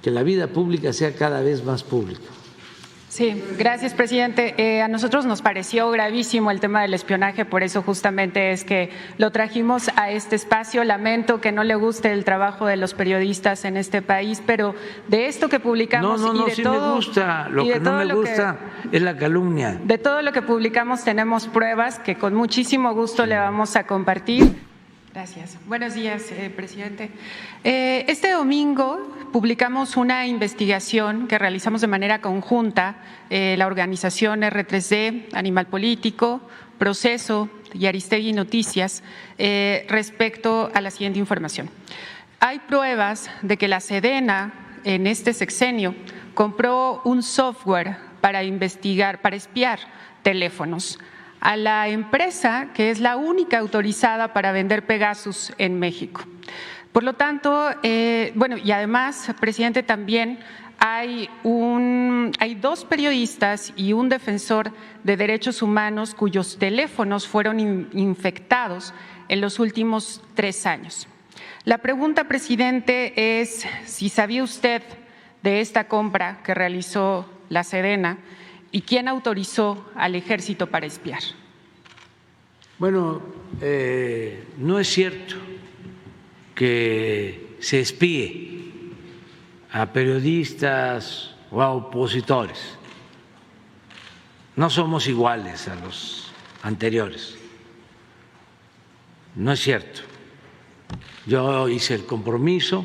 que la vida pública sea cada vez más pública. Sí, gracias, presidente. A nosotros nos pareció gravísimo el tema del espionaje, por eso justamente es que lo trajimos a este espacio. Lamento que no le guste el trabajo de los periodistas en este país, pero de esto que publicamos No, y de sí todo, me gusta. Lo que no me gusta es la calumnia. De todo lo que publicamos tenemos pruebas que con muchísimo gusto le vamos a compartir. Gracias. Buenos días, presidente. Este domingo publicamos una investigación que realizamos de manera conjunta, la organización R3D, Animal Político, Proceso y Aristegui Noticias, respecto a la siguiente información. Hay pruebas de que la Sedena en este sexenio compró un software para investigar, para espiar teléfonos a la empresa que es la única autorizada para vender Pegasus en México. Por lo tanto, y además, presidente, también hay dos periodistas y un defensor de derechos humanos cuyos teléfonos fueron infectados en los últimos 3 años. La pregunta, presidente, es si sabía usted de esta compra que realizó la Sedena y quién autorizó al Ejército para espiar. Bueno, no es cierto que se espíe a periodistas o a opositores. No somos iguales a los anteriores. No es cierto. Yo hice el compromiso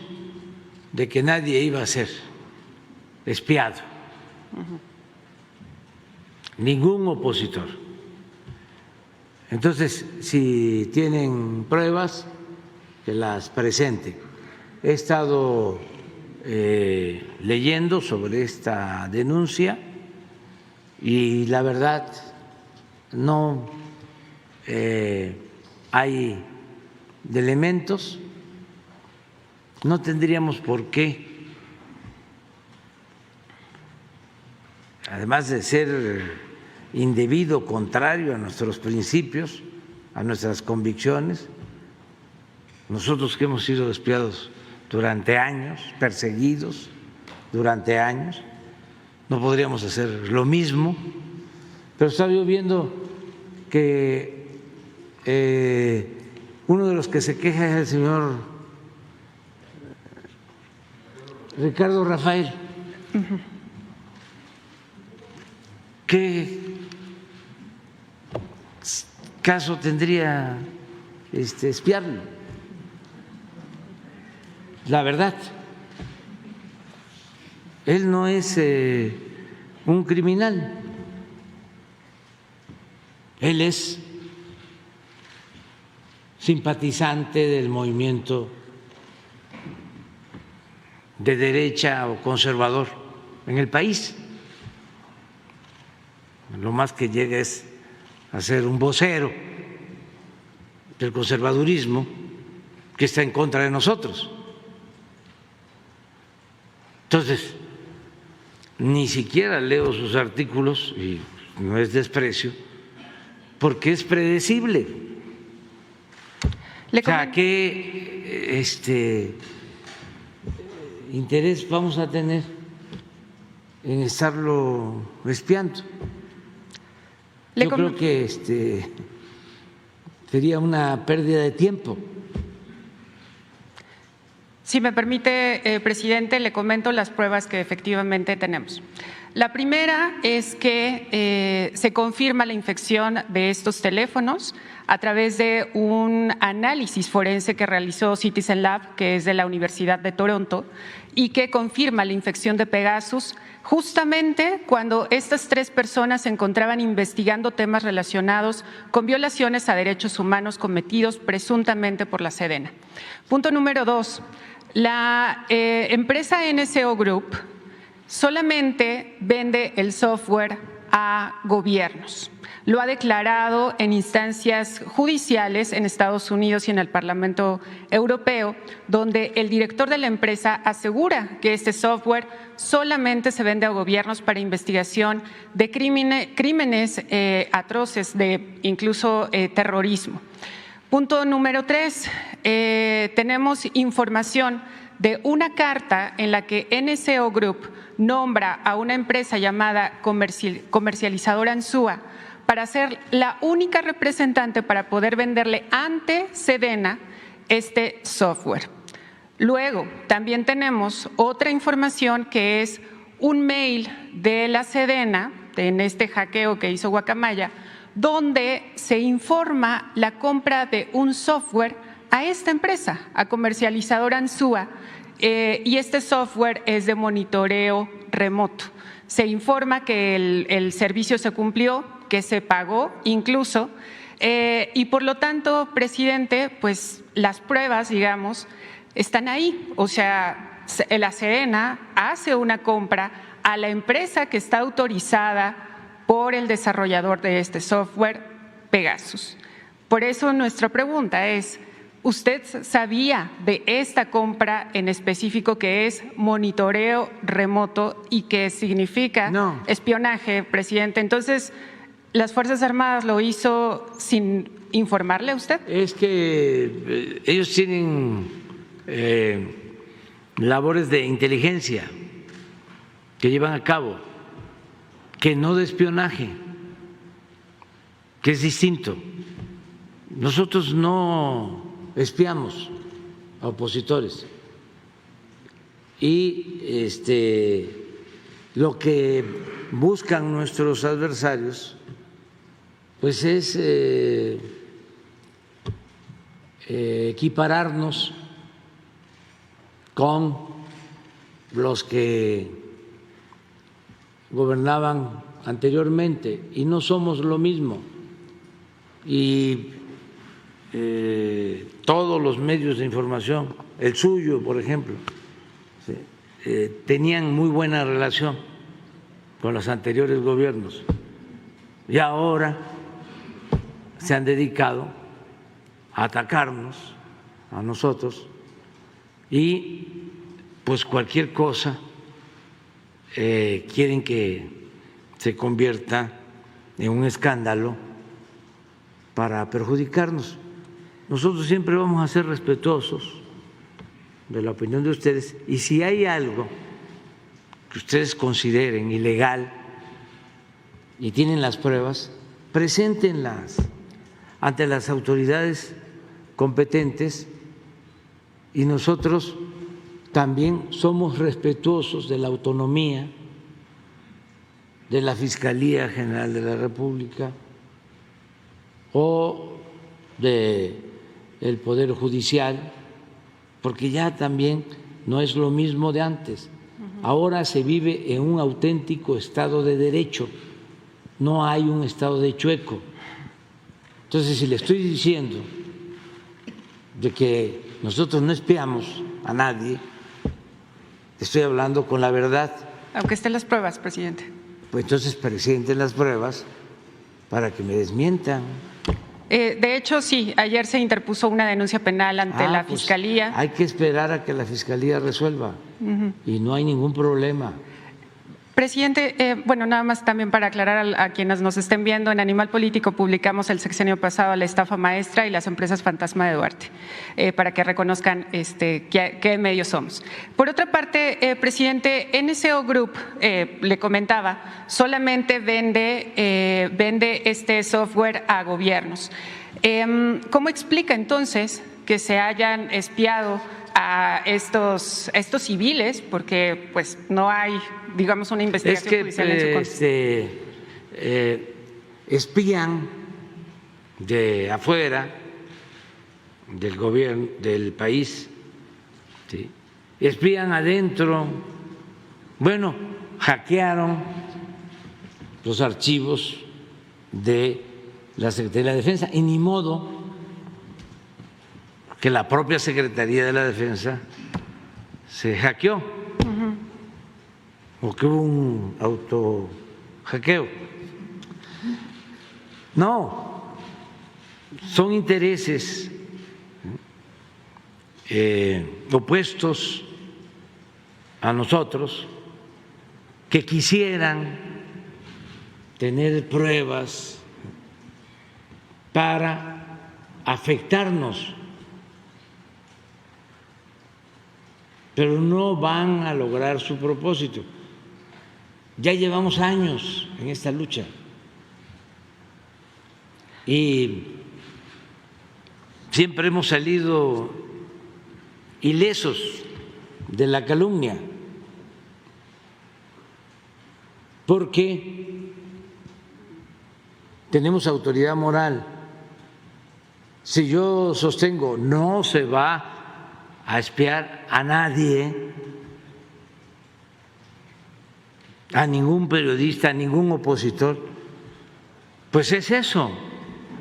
de que nadie iba a ser espiado. Ningún opositor. Entonces, si tienen pruebas, que las presenten. He estado leyendo sobre esta denuncia y la verdad no hay elementos, no tendríamos por qué, además de ser indebido, contrario a nuestros principios, a nuestras convicciones, nosotros que hemos sido espiados durante años, perseguidos durante años, no podríamos hacer lo mismo, pero estaba yo viendo que uno de los que se queja es el señor Ricardo Rafael. ¿Qué caso tendría espiarlo? La verdad, él no es un criminal, él es simpatizante del movimiento de derecha o conservador en el país. Lo más que llega es a ser un vocero del conservadurismo que está en contra de nosotros. Entonces, ni siquiera leo sus artículos, y no es desprecio, porque es predecible. O sea, ¿qué interés vamos a tener en estarlo espiando? Yo creo que sería una pérdida de tiempo. Si me permite, presidente, le comento las pruebas que efectivamente tenemos. La primera es que se confirma la infección de estos teléfonos a través de un análisis forense que realizó Citizen Lab, que es de la Universidad de Toronto, y que confirma la infección de Pegasus justamente cuando estas 3 personas se encontraban investigando temas relacionados con violaciones a derechos humanos cometidos presuntamente por la Sedena. Punto número 2. La empresa NSO Group solamente vende el software a gobiernos. Lo ha declarado en instancias judiciales en Estados Unidos y en el Parlamento Europeo, donde el director de la empresa asegura que este software solamente se vende a gobiernos para investigación de crímenes atroces, de incluso terrorismo. Punto número 3, tenemos información de una carta en la que NSO Group nombra a una empresa llamada Comercializadora Ansúa para ser la única representante para poder venderle ante Sedena este software. Luego, también tenemos otra información que es un mail de la Sedena, en este hackeo que hizo Guacamaya, donde se informa la compra de un software a esta empresa, a Comercializadora Ansúa, y este software es de monitoreo remoto. Se informa que el servicio se cumplió, que se pagó incluso, y por lo tanto, presidente, pues las pruebas, digamos, están ahí. O sea, la Sedena hace una compra a la empresa que está autorizada por el desarrollador de este software, Pegasus. Por eso nuestra pregunta es, ¿usted sabía de esta compra en específico que es monitoreo remoto y que significa espionaje, presidente? Entonces, ¿las Fuerzas Armadas lo hizo sin informarle a usted? Es que ellos tienen labores de inteligencia que llevan a cabo, que no de espionaje, que es distinto. Nosotros no espiamos a opositores y lo que buscan nuestros adversarios pues es equipararnos con los que gobernaban anteriormente y no somos lo mismo. Y todos los medios de información, el suyo, por ejemplo, tenían muy buena relación con los anteriores gobiernos y ahora se han dedicado a atacarnos a nosotros y pues cualquier cosa quieren que se convierta en un escándalo para perjudicarnos. Nosotros siempre vamos a ser respetuosos de la opinión de ustedes y si hay algo que ustedes consideren ilegal y tienen las pruebas, preséntenlas ante las autoridades competentes y nosotros también somos respetuosos de la autonomía de la Fiscalía General de la República o del Poder Judicial, porque ya también no es lo mismo de antes. Ahora se vive en un auténtico Estado de Derecho, no hay un Estado de chueco. Entonces, si le estoy diciendo de que nosotros no espiamos a nadie, estoy hablando con la verdad. Aunque estén las pruebas, presidente. Pues entonces presenten las pruebas para que me desmientan. De hecho, sí, ayer se interpuso una denuncia penal ante la Fiscalía. Hay que esperar a que la Fiscalía resuelva y no hay ningún problema. Presidente, bueno, nada más también para aclarar a quienes nos estén viendo, en Animal Político publicamos el sexenio pasado la estafa maestra y las empresas fantasma de Duarte, para que reconozcan qué medios somos. Por otra parte, presidente, NSO Group, le comentaba, solamente vende este software a gobiernos. ¿Cómo explica entonces que se hayan espiado a estos civiles, porque pues no hay, digamos, una investigación judicial en su contra? Espían de afuera del gobierno del país, ¿sí? Espían adentro. Bueno, hackearon los archivos de la Secretaría de la Defensa y ni modo que la propia Secretaría de la Defensa se hackeó o que hubo un autohackeo. No, son intereses opuestos a nosotros que quisieran tener pruebas para afectarnos. pero no van a lograr su propósito. Ya llevamos años en esta lucha y siempre hemos salido ilesos de la calumnia, porque tenemos autoridad moral. Si yo sostengo no se va a espiar a nadie, a ningún periodista, a ningún opositor, pues es eso.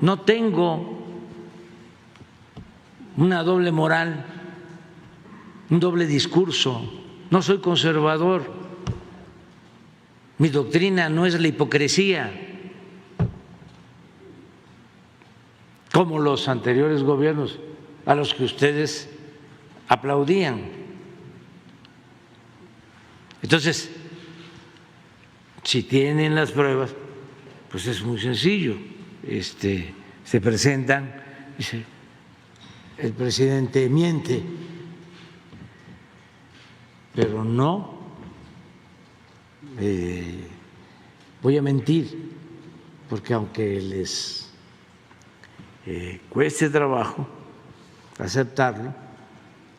No tengo una doble moral, un doble discurso, no soy conservador. Mi doctrina no es la hipocresía, como los anteriores gobiernos a los que ustedes aplaudían. Entonces, si tienen las pruebas, pues es muy sencillo. Se presentan, dice, el presidente miente, pero no voy a mentir, porque aunque les cueste trabajo aceptarlo,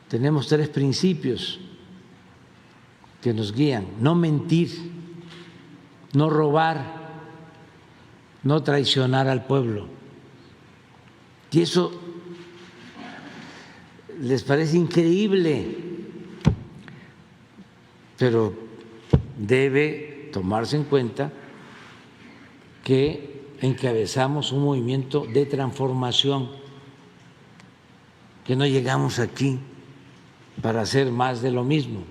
tenemos 3 principios que nos guían: no mentir, no robar, no traicionar al pueblo. Y eso les parece increíble, pero debe tomarse en cuenta que encabezamos un movimiento de transformación, que no llegamos aquí para hacer más de lo mismo.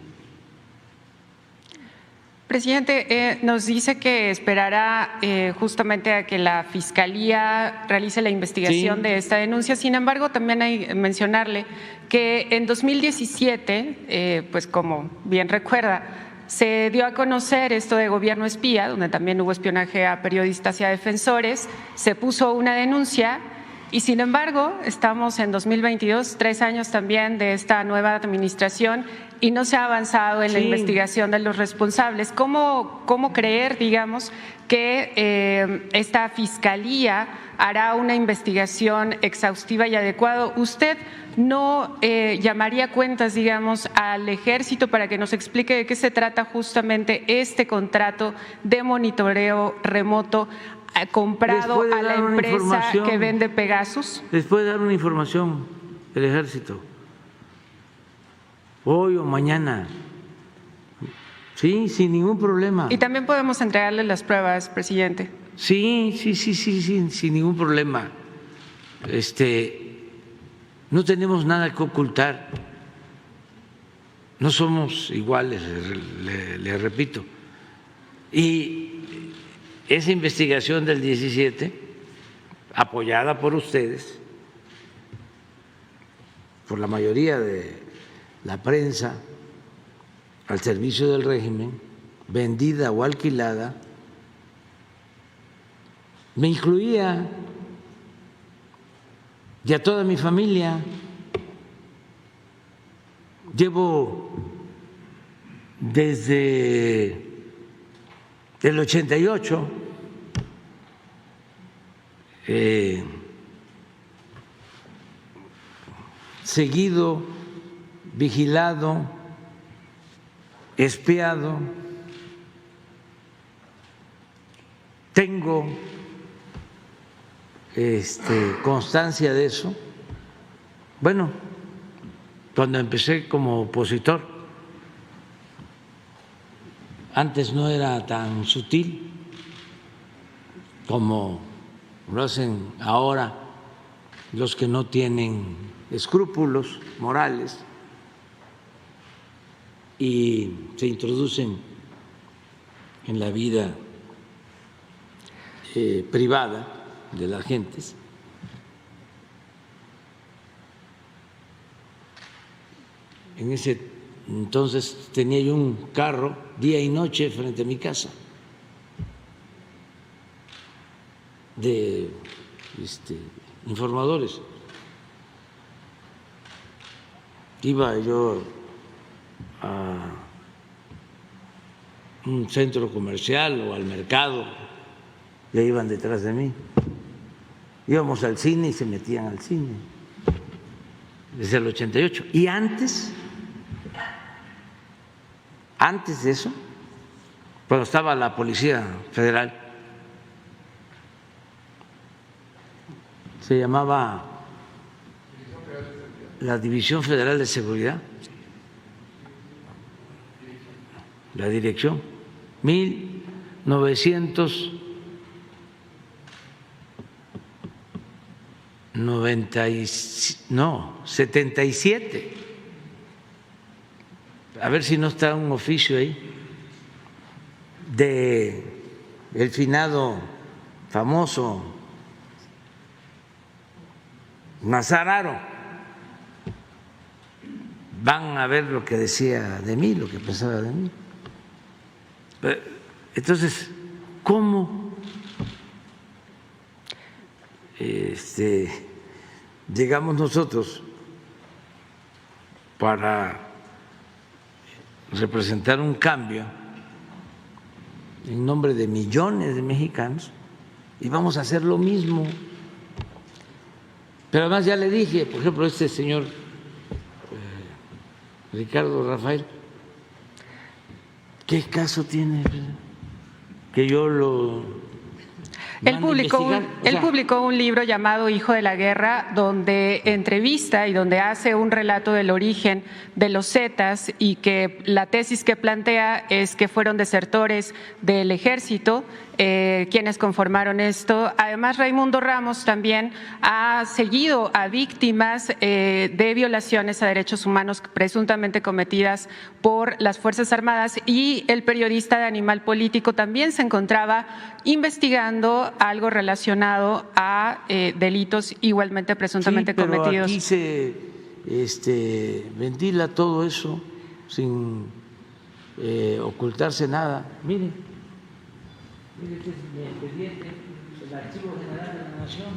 Presidente, nos dice que esperará justamente a que la Fiscalía realice la investigación de esta denuncia. Sin embargo, también hay que mencionarle que en 2017, pues como bien recuerda, se dio a conocer esto de gobierno espía, donde también hubo espionaje a periodistas y a defensores, se puso una denuncia y sin embargo estamos en 2022, 3 años también de esta nueva administración y no se ha avanzado en la investigación de los responsables. ¿Cómo creer, digamos, que esta Fiscalía hará una investigación exhaustiva y adecuada? ¿Usted no llamaría cuentas, digamos, al Ejército para que nos explique de qué se trata justamente este contrato de monitoreo remoto comprado a la empresa que vende Pegasus? Les puede dar una información el Ejército, hoy o mañana, sí, sin ningún problema. Y también podemos entregarle las pruebas, presidente. Sí, sin ningún problema. No tenemos nada que ocultar, no somos iguales, le repito. Y esa investigación del 17, apoyada por ustedes, por la mayoría de la prensa, al servicio del régimen, vendida o alquilada, me incluía y a toda mi familia. Llevo desde el 88 seguido, vigilado, espiado. Tengo constancia de eso. Bueno, cuando empecé como opositor, antes no era tan sutil como lo hacen ahora los que no tienen escrúpulos morales y se introducen en la vida privada de las gentes. En ese entonces tenía yo un carro día y noche frente a mi casa de informadores. Iba yo a un centro comercial o al mercado, ya iban detrás de mí. Íbamos al cine y se metían al cine, desde el 88. Y antes de eso, cuando estaba la Policía Federal, se llamaba la División Federal de Seguridad, la dirección, 77. A ver si no está un oficio ahí de el finado famoso Nazararo. Van a ver lo que decía de mí, lo que pensaba de mí. Entonces, ¿cómo llegamos nosotros para representar un cambio en nombre de millones de mexicanos y vamos a hacer lo mismo? Pero además ya le dije, por ejemplo, este señor Ricardo Rafael, ¿qué caso tiene que yo lo Él publicó un libro llamado Hijo de la Guerra, donde entrevista y donde hace un relato del origen de los Zetas, y que la tesis que plantea es que fueron desertores del ejército quienes conformaron esto. Además, Raimundo Ramos también ha seguido a víctimas de violaciones a derechos humanos presuntamente cometidas por las Fuerzas Armadas, y el periodista de Animal Político también se encontraba investigando algo relacionado a delitos igualmente presuntamente cometidos. Aquí se ventila todo eso sin ocultarse nada. Mire, este es mi expediente, el Archivo General de la Nación.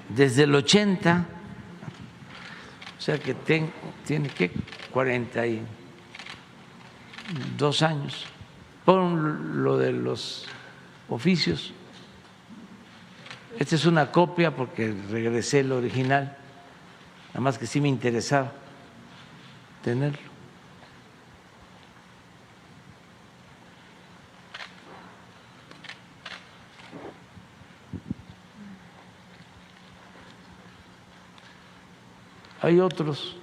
Desde el 80, o sea que tiene que 42 años, por lo de los oficios. Esta es una copia porque regresé el original, nada más que sí me interesaba tenerlo. Hay otros.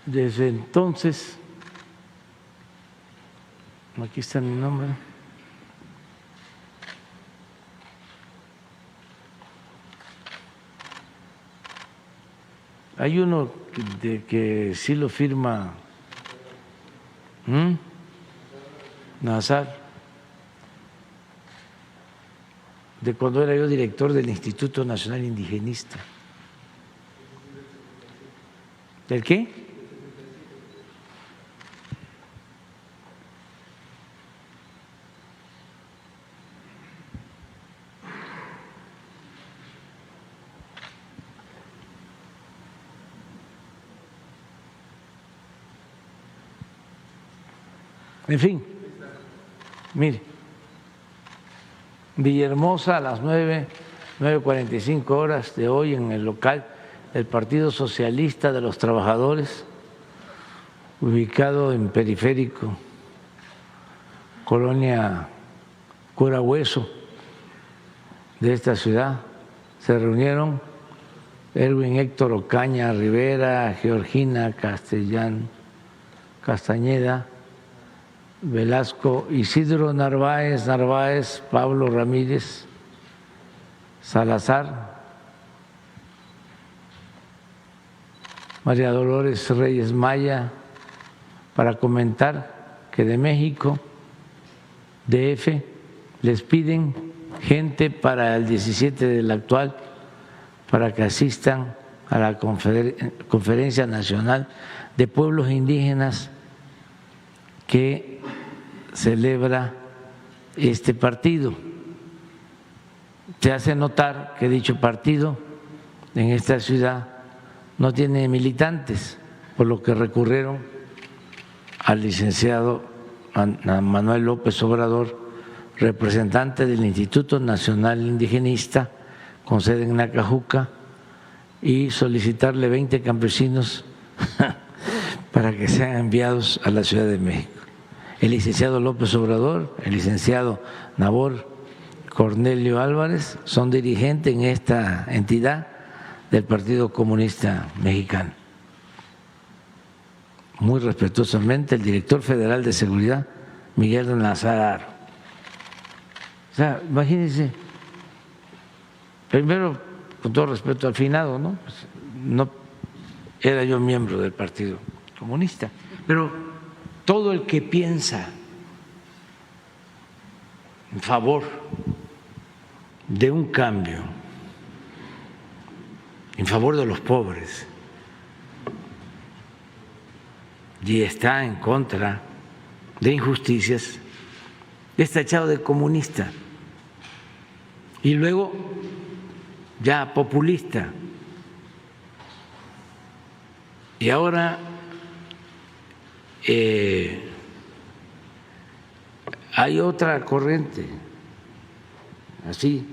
Desde entonces, aquí está mi nombre. Hay uno que sí lo firma Nazar, de cuando era yo director del Instituto Nacional Indigenista. ¿Del qué? En fin, mire, Villahermosa a las 9:45 de hoy en el local del Partido Socialista de los Trabajadores, ubicado en Periférico, Colonia Cura Hueso de esta ciudad. Se reunieron Erwin Héctor Ocaña Rivera, Georgina Castañeda, Velasco, Isidro Narváez, Pablo Ramírez, Salazar, María Dolores Reyes Maya, para comentar que de México, DF, les piden gente para el 17 del actual, para que asistan a la Conferencia Nacional de Pueblos Indígenas que celebra este partido. Se hace notar que dicho partido en esta ciudad no tiene militantes, por lo que recurrieron al licenciado Manuel López Obrador, representante del Instituto Nacional Indigenista con sede en Nacajuca, y solicitarle 20 campesinos para que sean enviados a la Ciudad de México. El licenciado López Obrador, el licenciado Nabor Cornelio Álvarez son dirigentes en esta entidad del Partido Comunista Mexicano. Muy respetuosamente, el director federal de seguridad, Miguel Nazar. O sea, imagínense, primero, con todo respeto al finado, ¿no? Pues no era yo miembro del Partido Comunista, pero todo el que piensa en favor de un cambio, en favor de los pobres, y está en contra de injusticias, está echado de comunista y luego ya populista. Y ahora hay otra corriente, así,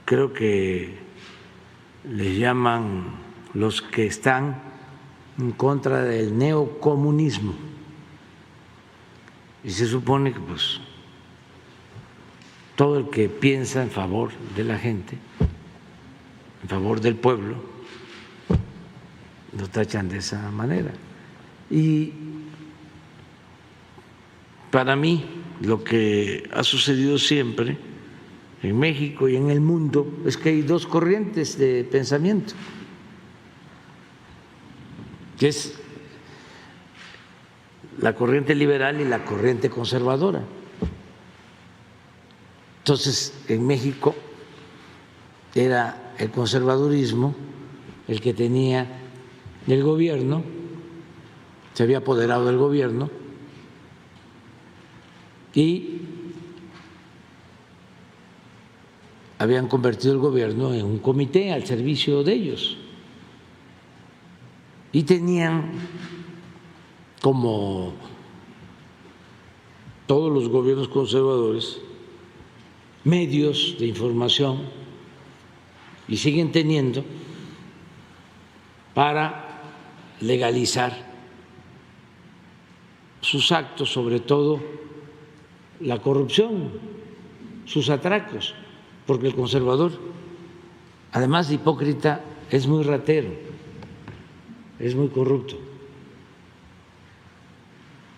creo que les llaman los que están en contra del neocomunismo, y se supone que pues todo el que piensa en favor de la gente, en favor del pueblo, lo tachan de esa manera. Y para mí lo que ha sucedido siempre en México y en el mundo es que hay dos corrientes de pensamiento, que es la corriente liberal y la corriente conservadora. Entonces, en México era el conservadurismo el que tenía el gobierno, se había apoderado del gobierno y habían convertido el gobierno en un comité al servicio de ellos. Y tenían, como todos los gobiernos conservadores, medios de información, y siguen teniendo, para legalizar sus actos, sobre todo la corrupción, sus atracos, porque el conservador, además de hipócrita, es muy ratero, es muy corrupto.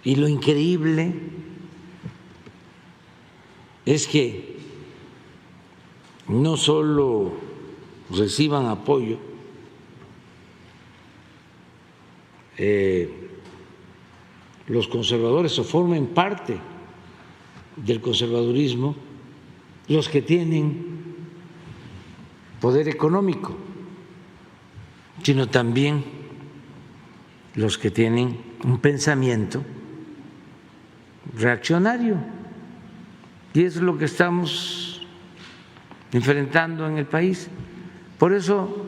Y lo increíble es que no solo reciban apoyo los conservadores o formen parte del conservadurismo los que tienen poder económico, sino también los que tienen un pensamiento reaccionario. Y es lo que estamos enfrentando en el país. Por eso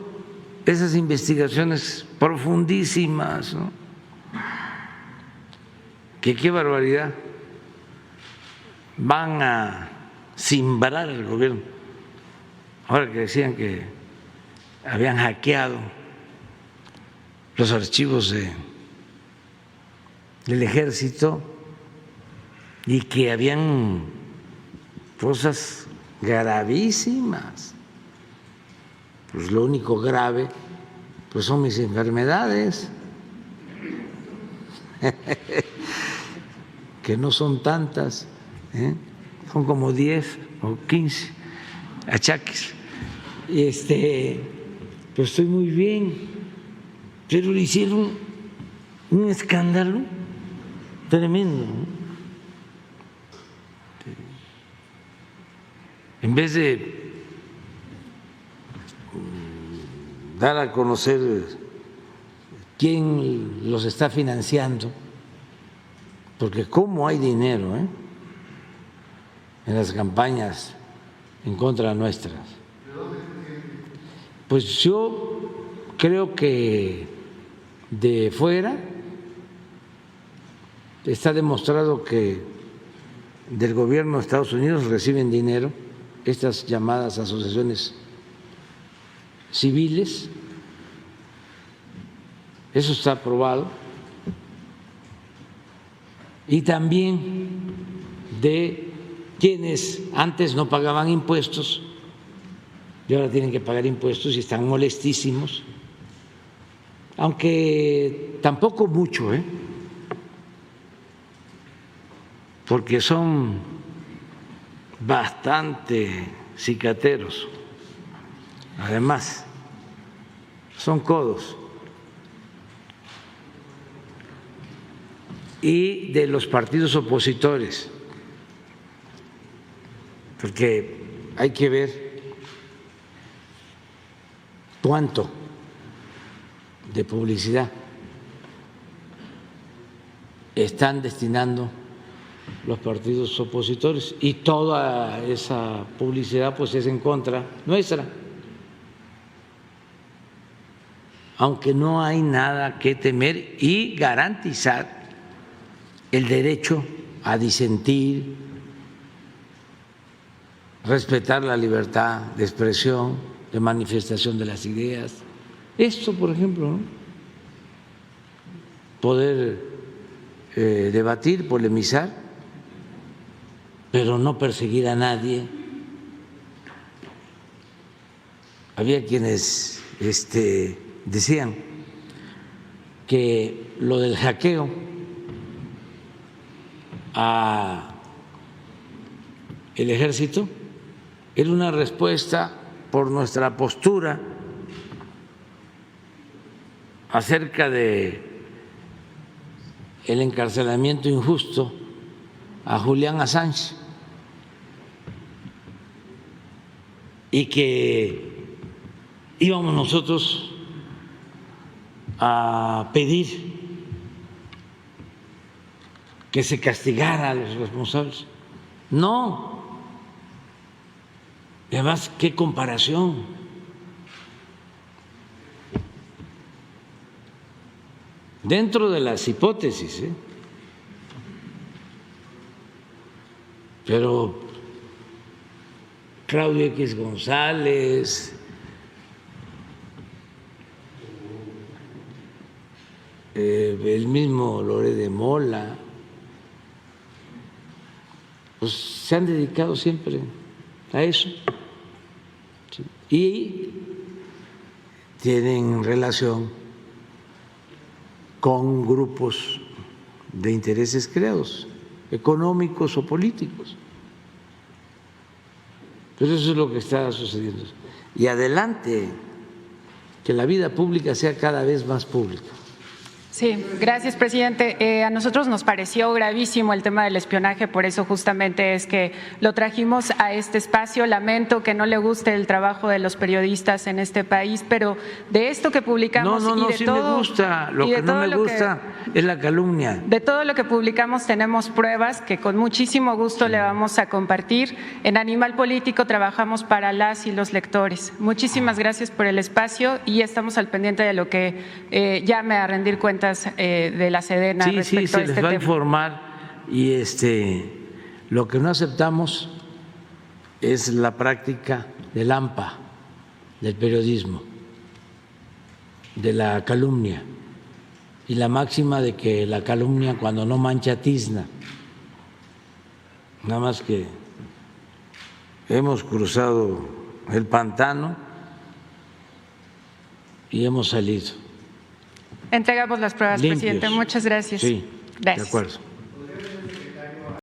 esas investigaciones profundísimas, ¿no? Que qué barbaridad, van a cimbrar el gobierno. Ahora que decían que habían hackeado los archivos del ejército y que habían cosas gravísimas. Pues lo único grave pues son mis enfermedades, que no son tantas, son como 10 o 15 achaques. Pues estoy muy bien, pero le hicieron un escándalo tremendo, ¿no? En vez de dar a conocer quién los está financiando, porque cómo hay dinero en las campañas en contra nuestras. Pues yo creo que de fuera está demostrado que del gobierno de Estados Unidos reciben dinero estas llamadas asociaciones civiles, eso está aprobado, y también de quienes antes no pagaban impuestos y ahora tienen que pagar impuestos y están molestísimos, aunque tampoco mucho, porque son bastante cicateros, además son codos, y de los partidos opositores, porque hay que ver cuánto de publicidad están destinando los partidos opositores, y toda esa publicidad pues es en contra nuestra, aunque no hay nada que temer, y garantizar el derecho a disentir, respetar la libertad de expresión, de manifestación de las ideas. Esto, por ejemplo, ¿no? Poder debatir, polemizar, pero no perseguir a nadie. Había quienes decían que lo del hackeo a el ejército era una respuesta por nuestra postura acerca de el encarcelamiento injusto a Julián Assange, y que íbamos nosotros a pedir que se castigara a los responsables. No. Y además, ¿qué comparación? Dentro de las hipótesis, pero Claudio X González, el mismo Loret de Mola, pues se han dedicado siempre a eso, ¿sí? Y tienen relación con grupos de intereses creados, económicos o políticos. Pero eso es lo que está sucediendo. Y adelante, que la vida pública sea cada vez más pública. Sí, gracias, presidente. A nosotros nos pareció gravísimo el tema del espionaje, por eso justamente es que lo trajimos a este espacio. Lamento que no le guste el trabajo de los periodistas en este país, pero de esto que publicamos no, y de sí todo, me gusta. Lo que no me gusta es la calumnia. De todo lo que publicamos tenemos pruebas que con muchísimo gusto le vamos a compartir. En Animal Político trabajamos para las y los lectores. Muchísimas gracias por el espacio y estamos al pendiente de lo que llame a rendir cuentas de la Sedena respecto a este tema. Sí, se les va a informar, y lo que no aceptamos es la práctica del AMPA, del periodismo, de la calumnia, y la máxima de que la calumnia cuando no mancha tizna. Nada más que hemos cruzado el pantano y hemos salido. Entregamos las pruebas, limpios. Presidente. Muchas gracias. Sí, gracias. De acuerdo.